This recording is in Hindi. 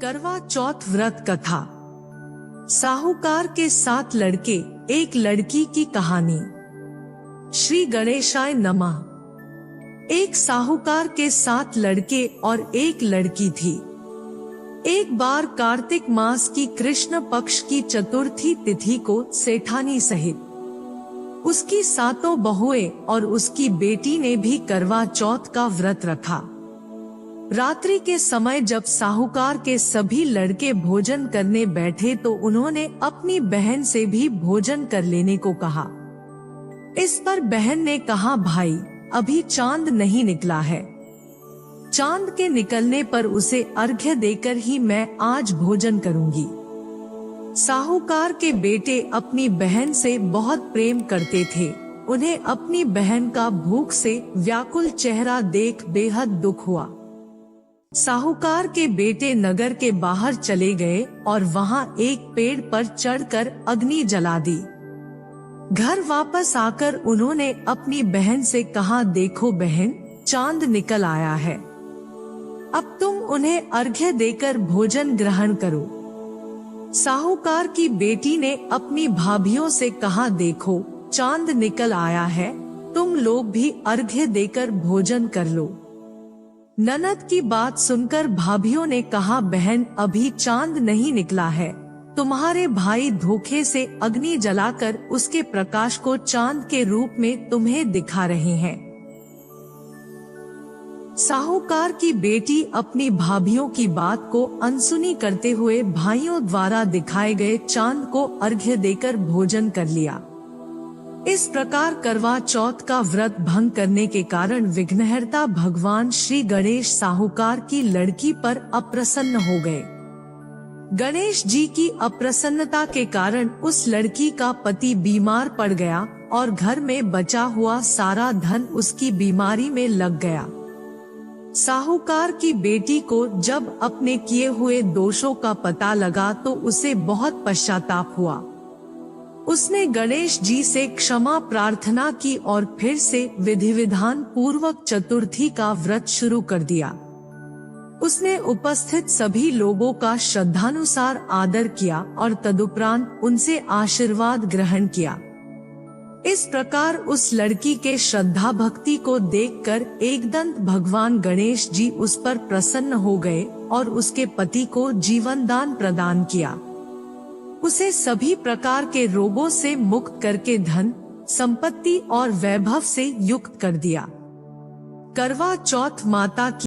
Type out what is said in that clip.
करवा चौथ व्रत कथा। साहूकार के 7 लड़के एक लड़की की कहानी। श्री गणेशाय नमः। एक साहूकार के 7 लड़के और एक लड़की थी। एक बार कार्तिक मास की कृष्ण पक्ष की चतुर्थी तिथि को सेठानी सहित उसकी 7 बहुएं और उसकी बेटी ने भी करवा चौथ का व्रत रखा। रात्रि के समय जब साहूकार के सभी लड़के भोजन करने बैठे तो उन्होंने अपनी बहन से भी भोजन कर लेने को कहा। इस पर बहन ने कहा, भाई अभी चांद नहीं निकला है। चांद के निकलने पर उसे अर्घ्य देकर ही मैं आज भोजन करूंगी। साहूकार के बेटे अपनी बहन से बहुत प्रेम करते थे। उन्हें अपनी बहन का भूख से व्याकुल चेहरा देख बेहद दुख हुआ। साहूकार के बेटे नगर के बाहर चले गए और वहां एक पेड़ पर चढ़कर अग्नि जला दी। घर वापस आकर उन्होंने अपनी बहन से कहा, देखो बहन, चांद निकल आया है। अब तुम उन्हें अर्घ्य देकर भोजन ग्रहण करो। साहूकार की बेटी ने अपनी भाभियों से कहा, देखो चांद निकल आया है, तुम लोग भी अर्घ्य देकर भोजन कर लो। ननद की बात सुनकर भाभियों ने कहा, बहन अभी चांद नहीं निकला है। तुम्हारे भाई धोखे से अग्नि जलाकर उसके प्रकाश को चांद के रूप में तुम्हें दिखा रहे हैं। साहूकार की बेटी अपनी भाभियों की बात को अनसुनी करते हुए भाइयों द्वारा दिखाए गए चांद को अर्घ्य देकर भोजन कर लिया। इस प्रकार करवा चौथ का व्रत भंग करने के कारण विघ्नहर्ता भगवान श्री गणेश साहूकार की लड़की पर अप्रसन्न हो गए। गणेश जी की अप्रसन्नता के कारण उस लड़की का पति बीमार पड़ गया और घर में बचा हुआ सारा धन उसकी बीमारी में लग गया। साहूकार की बेटी को जब अपने किए हुए दोषों का पता लगा तो उसे बहुत पश्चाताप हुआ। उसने गणेश जी से क्षमा प्रार्थना की और फिर से विधि विधान पूर्वक चतुर्थी का व्रत शुरू कर दिया। उसने उपस्थित सभी लोगों का श्रद्धानुसार आदर किया और तदुपरांत उनसे आशीर्वाद ग्रहण किया। इस प्रकार उस लड़की के श्रद्धा भक्ति को देखकर एकदंत भगवान गणेश जी उस पर प्रसन्न हो गए और उसके पति को जीवन दान प्रदान किया। उसे सभी प्रकार के रोगों से मुक्त करके धन, संपत्ति और वैभव से युक्त कर दिया। करवा चौथ माता की